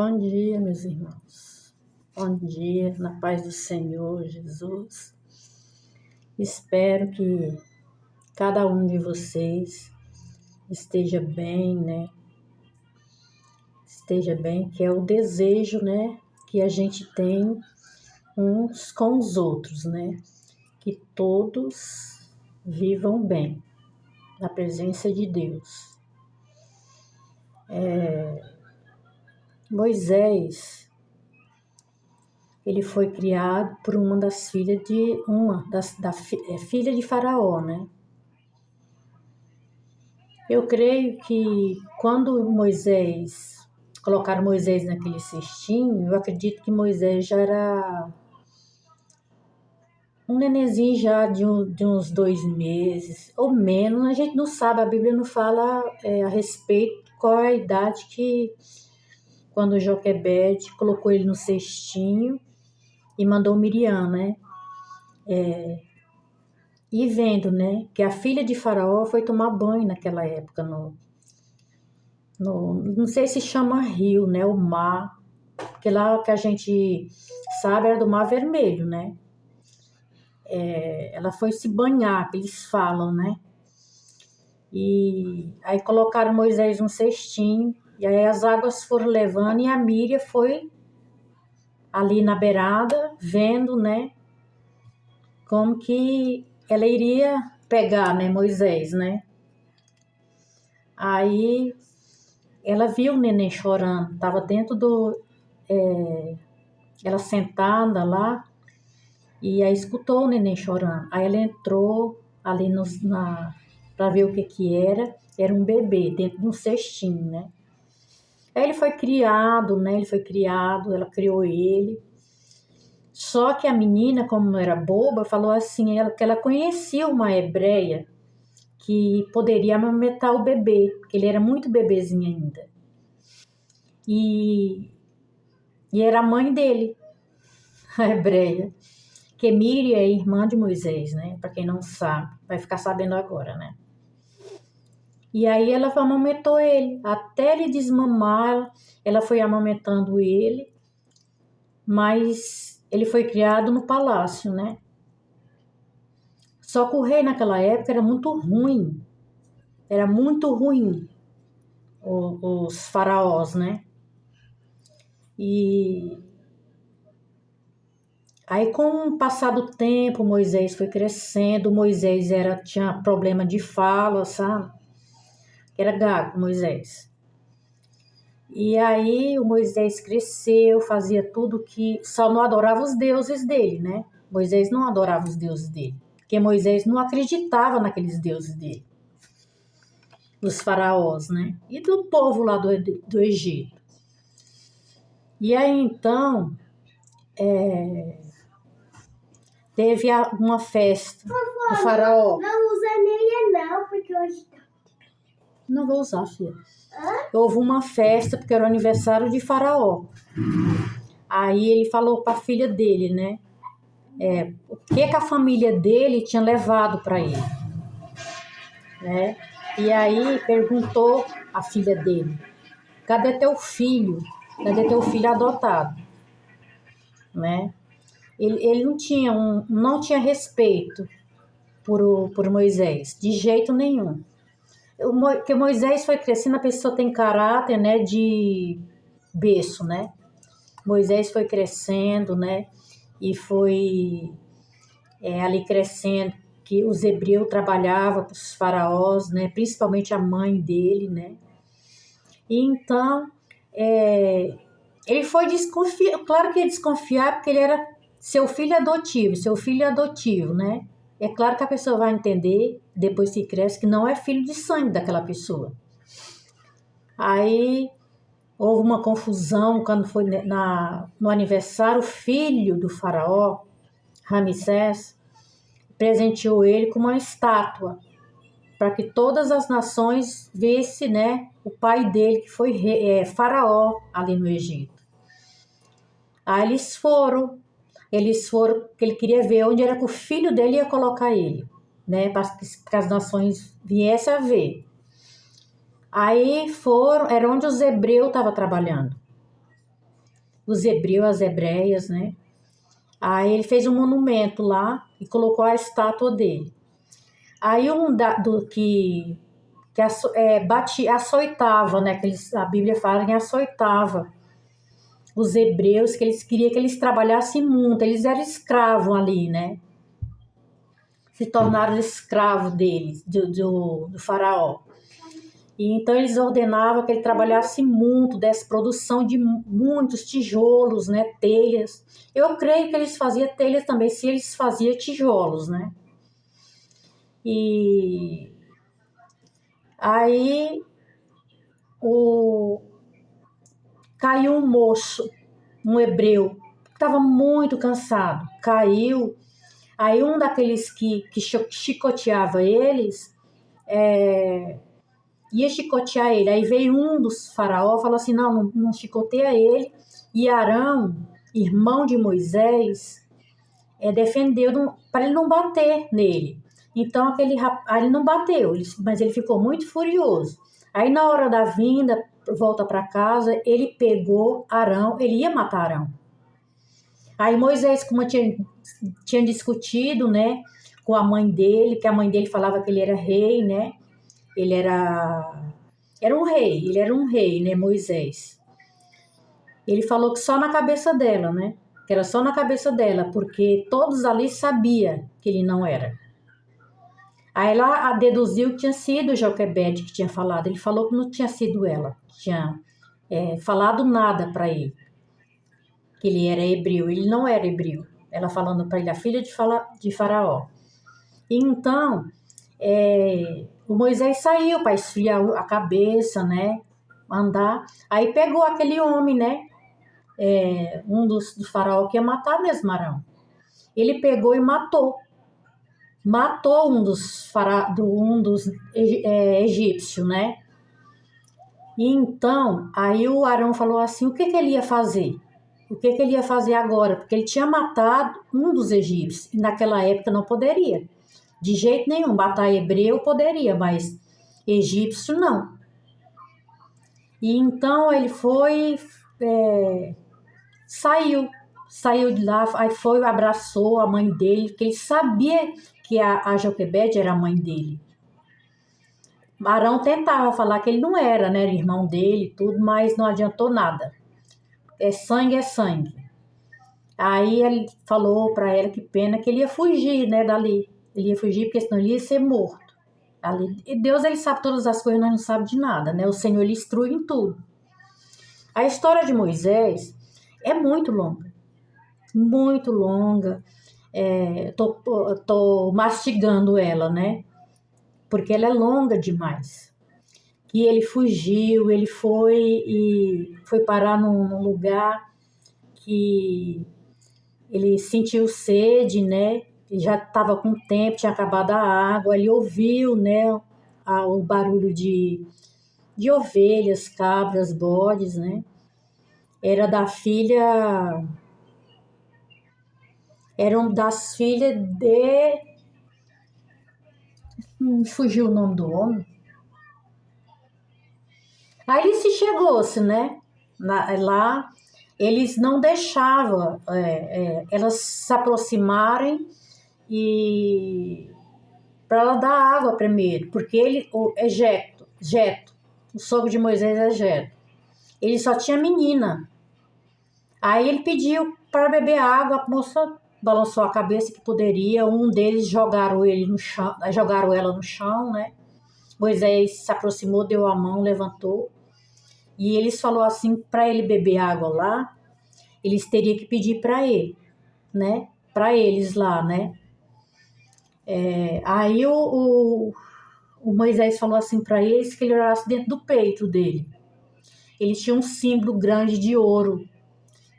Bom dia, meus irmãos. Bom dia, na paz do Senhor Jesus. Espero que cada um de vocês esteja bem, né? Esteja bem, que é o desejo, né? Que a gente tem uns com os outros, né? Que todos vivam bem, na presença de Deus. Moisés, ele foi criado por uma das filhas de filha de Faraó, né? Eu creio que quando colocaram Moisés naquele cestinho, eu acredito que Moisés já era um nenenzinho já de uns 2 meses ou menos. A gente não sabe, a Bíblia não fala a respeito qual é a idade que quando Joquebede colocou ele no cestinho e mandou Miriam, né? E vendo, né, que a filha de Faraó foi tomar banho naquela época não sei se chama rio, né, o mar, porque lá que a gente sabe era do Mar Vermelho, né? Ela foi se banhar, que eles falam, né? E aí colocaram Moisés num cestinho, e aí as águas foram levando, e a Miriam foi ali na beirada, vendo, né, como que ela iria pegar, né, Moisés, né? Aí ela viu o neném chorando, estava dentro ela sentada lá, e aí escutou o neném chorando. Aí ela entrou ali para ver o que era um bebê dentro de um cestinho, né? Aí ele foi criado, né? Ela criou ele. Só que a menina, como não era boba, falou assim, que ela conhecia uma hebreia que poderia amamentar o bebê, porque ele era muito bebezinho ainda. E era a mãe dele, a hebreia, que Miriam é irmã de Moisés, né? Para quem não sabe, vai ficar sabendo agora, né? E aí ela amamentou ele, até ele desmamar, ela foi amamentando ele, mas ele foi criado no palácio, né? Só que o rei naquela época era muito ruim os faraós, né? E aí, com o passar do tempo, Moisés foi crescendo. Moisés tinha problema de fala, sabe? Era gago, Moisés. E aí, o Moisés cresceu, fazia tudo que... Só não adorava os deuses dele, né? Moisés não adorava os deuses dele. Porque Moisés não acreditava naqueles deuses dele. Dos faraós, né? E do povo lá do Egito. E aí, então... teve uma festa do faraó. Não usa meia não, porque hoje... Não vou usar, filha. Houve uma festa, porque era o aniversário de faraó. Aí ele falou para a filha dele, né? O que a família dele tinha levado para ele. Né? E aí perguntou a filha dele, cadê teu filho? Cadê teu filho adotado? Né? Ele não tinha respeito por Moisés, de jeito nenhum. Porque Moisés foi crescendo, a pessoa tem caráter, né, de berço, né? Moisés foi crescendo, né? E foi ali crescendo, que os hebreus trabalhavam para os faraós, né? Principalmente a mãe dele, né? E então, ele foi desconfiar, claro que ele desconfiar, porque ele era seu filho adotivo, né? É claro que a pessoa vai entender, depois que cresce, que não é filho de sangue daquela pessoa. Aí houve uma confusão quando foi no aniversário, o filho do faraó, Ramsés, presenteou ele com uma estátua, para que todas as nações vissem, né, o pai dele, que foi faraó ali no Egito. Aí eles foram, porque ele queria ver onde era que o filho dele ia colocar ele, né, para que as nações viessem a ver. Aí era onde os hebreus estavam trabalhando. os hebreus, as hebreias, né? Aí ele fez um monumento lá e colocou a estátua dele. Aí que açoitava, né? A Bíblia fala que açoitava os hebreus, que eles queriam que eles trabalhassem muito, eles eram escravos ali, né? Se tornaram escravos deles, do faraó. E então eles ordenavam que ele trabalhasse muito, dessa produção de muitos tijolos, né, telhas. Eu creio que eles faziam telhas também, se eles faziam tijolos, né? E aí caiu um moço, um hebreu, que estava muito cansado, caiu. Aí um daqueles que chicoteava eles, ia chicotear ele. Aí veio um dos faraó, falou assim, não chicoteia ele. E Arão, irmão de Moisés, defendeu para ele não bater nele. Então aquele rapaz, ele não bateu, mas ele ficou muito furioso. Aí na hora da vinda, volta para casa, ele pegou Arão, ele ia matar Arão. Aí Moisés, como tinha discutido, né, com a mãe dele, que a mãe dele falava que ele era rei, né? Ele era um rei, né, Moisés. Ele falou que só na cabeça dela, né? Que era só na cabeça dela, porque todos ali sabiam que ele não era. Aí ela deduziu que tinha sido Joquebede que tinha falado. Ele falou que não tinha sido ela, que tinha falado nada para ele, que ele era hebreu. Ele não era hebreu. Ela falando para ele, a filha de Faraó. E então, o Moisés saiu para esfriar a cabeça, né? Andar. Aí pegou aquele homem, né? Um do faraó que ia matar mesmo Arão. Ele pegou e matou. Matou um dos egípcios, né? E então, aí o Arão falou assim, o que ele ia fazer? O que ele ia fazer agora? Porque ele tinha matado um dos egípcios. E naquela época não poderia. De jeito nenhum. Matar hebreu poderia, mas egípcio não. E então ele foi, saiu de lá, aí foi, abraçou a mãe dele, que ele sabia que a Joquebede era a mãe dele. Arão tentava falar que ele não era, né, irmão dele e tudo, mas não adiantou nada. É sangue, é sangue. Aí ele falou para ela que pena que ele ia fugir, né, dali. Ele ia fugir porque senão ele ia ser morto. Ali. E Deus, ele sabe todas as coisas, nós não sabemos de nada, né? O Senhor, ele instrui em tudo. A história de Moisés é muito longa. Muito longa. Tô mastigando ela, né? Porque ela é longa demais. E ele fugiu, ele foi parar num lugar que ele sentiu sede, né? Ele já estava com tempo, tinha acabado a água, ele ouviu, né, o barulho de ovelhas, cabras, bodes, né? Eram das filhas de... fugiu o nome do homem. Aí ele se chegou-se, né? Lá, eles não deixavam elas se aproximarem e para ela dar água primeiro, porque Jeto, o sogro de Moisés é Jeto. Ele só tinha menina. Aí ele pediu para beber água, a moça balançou a cabeça que poderia, um deles jogaram ela no chão, né? Moisés se aproximou, deu a mão, levantou. E eles falou assim, para ele beber água lá, eles teriam que pedir para ele, né? Para eles lá, né? Aí o Moisés falou assim para eles que ele orasse dentro do peito dele. Ele tinha um símbolo grande de ouro,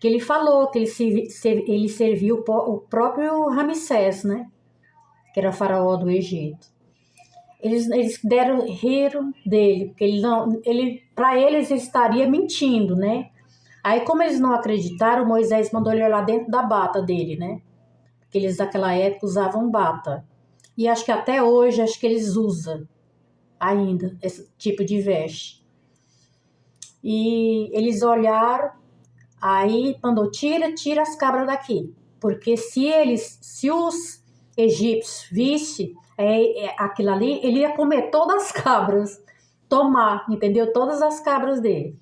que ele falou que ele serviu o próprio Ramsés, né? Que era faraó do Egito. Eles riram dele, porque para eles ele estaria mentindo, né? Aí, como eles não acreditaram, Moisés mandou ele lá dentro da bata dele, né? Porque eles naquela época usavam bata. E acho que até hoje, acho que eles usam ainda esse tipo de veste. E eles olharam, Aí mandou, tira as cabras daqui. Porque se os egípcios vissem aquilo ali, ele ia comer todas as cabras, tomar, entendeu? Todas as cabras dele.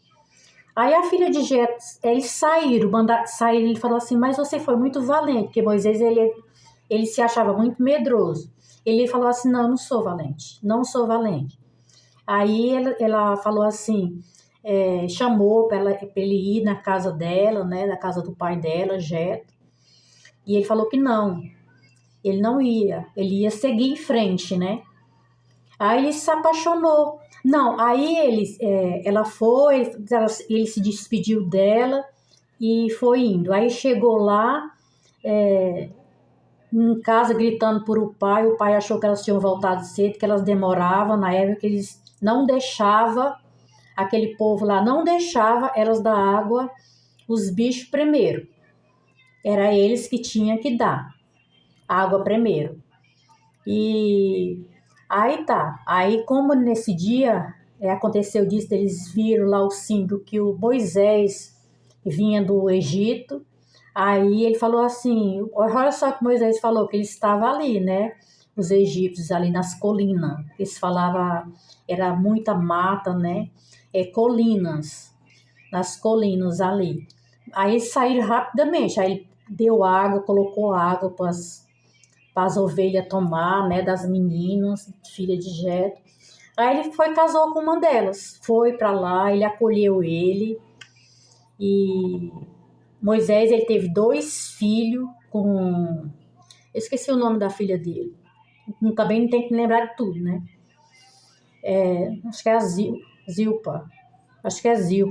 Aí a filha de Jetro, eles saíram, ele falou assim, mas você foi muito valente, porque Moisés, ele se achava muito medroso. Ele falou assim, não, eu não sou valente, não sou valente. Aí ela falou assim, chamou para ele ir na casa dela, né, na casa do pai dela, Jetro, e ele falou que não, ele não ia, ele ia seguir em frente, né. Aí ele se apaixonou. Não, aí ela foi, ele se despediu dela e foi indo. Aí chegou lá, em casa, gritando por o pai achou que elas tinham voltado cedo, que elas demoravam, na época que eles não deixavam, aquele povo lá não deixava elas dar água, os bichos primeiro. Era eles que tinham que dar água primeiro. E aí tá. Aí como nesse dia aconteceu disso, eles viram lá o símbolo que o Moisés vinha do Egito. Aí ele falou assim, olha só que Moisés falou, que ele estava ali, né? Os egípcios ali nas colinas. Eles falavam, era muita mata, né? Colinas, nas colinas ali. Aí eles saíram rapidamente, aí ele deu água, colocou água para as ovelhas tomar, né, das meninas, filha de Jetro. Aí ele casou com uma delas, foi para lá, ele acolheu ele, e Moisés, ele teve 2 filhos com... Eu esqueci o nome da filha dele, também não tem que lembrar de tudo, né, acho que é a Zilpa,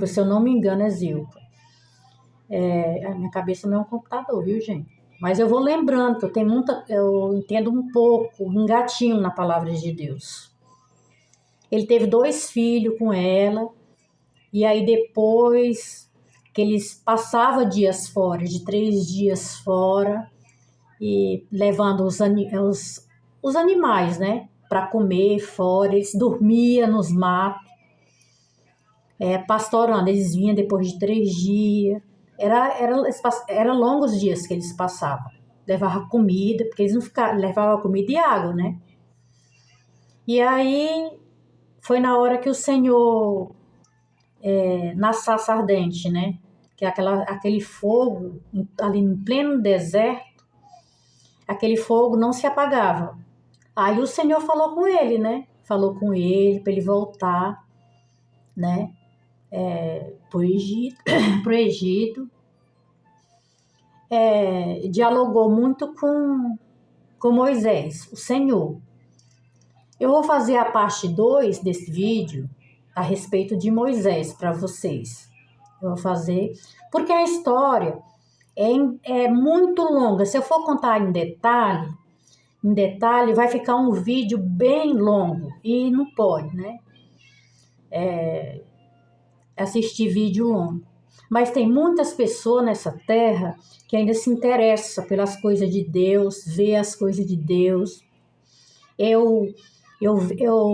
se eu não me engano é Zilpa. A minha cabeça não é um computador, viu, gente? Mas eu vou lembrando, que eu entendo um pouco, um gatinho na palavra de Deus. Ele teve 2 filhos com ela, e aí depois que eles passavam dias fora, de 3 dias fora, e levando os animais, né, para comer fora, eles dormiam nos matos, pastorando, eles vinham depois de 3 dias, era longos dias que eles passavam. Levavam comida, porque eles não ficavam, levavam comida e água, né? E aí foi na hora que o Senhor, na sarça ardente, né? Que é aquele fogo ali em pleno deserto, aquele fogo não se apagava. Aí o Senhor falou com ele, né? Falou com ele para ele voltar, né? Pro Egito. Dialogou muito com Moisés, o Senhor. Eu vou fazer a parte 2 desse vídeo a respeito de Moisés para vocês. Eu vou fazer, porque a história é muito longa. Se eu for contar em detalhe, vai ficar um vídeo bem longo e não pode, né? Assistir vídeo longo. Mas tem muitas pessoas nessa terra que ainda se interessam pelas coisas de Deus, vê as coisas de Deus. Eu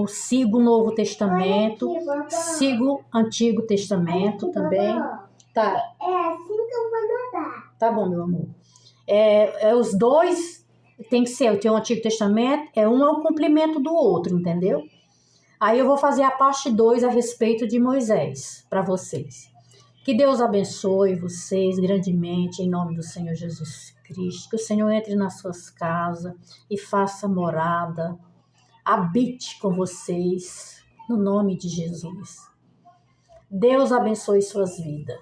sigo o Novo Testamento, sigo o Antigo Testamento também. Tá. É assim que eu vou nadar. Tá bom, meu amor. Os dois tem que ser, tem o Antigo Testamento, um é o cumprimento do outro, entendeu? Aí eu vou fazer a parte 2 a respeito de Moisés para vocês. Que Deus abençoe vocês grandemente, em nome do Senhor Jesus Cristo. Que o Senhor entre nas suas casas e faça morada, habite com vocês, no nome de Jesus. Deus abençoe suas vidas.